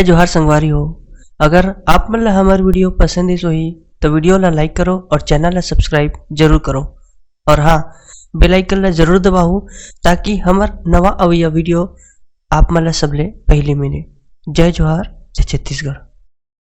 जोहार संगवारी हो। अगर आप मन ला हमार वीडियो पसंद ही सोही तो वीडियो ला लाइक करो और चैनल ला सब्सक्राइब जरूर करो। और हाँ, बेल आइकन ला जरूर दबाओ ताकि हमार नवा अवैया वीडियो आप मन ला सबले पहले मिले। जय जोहार, जय छत्तीसगढ़।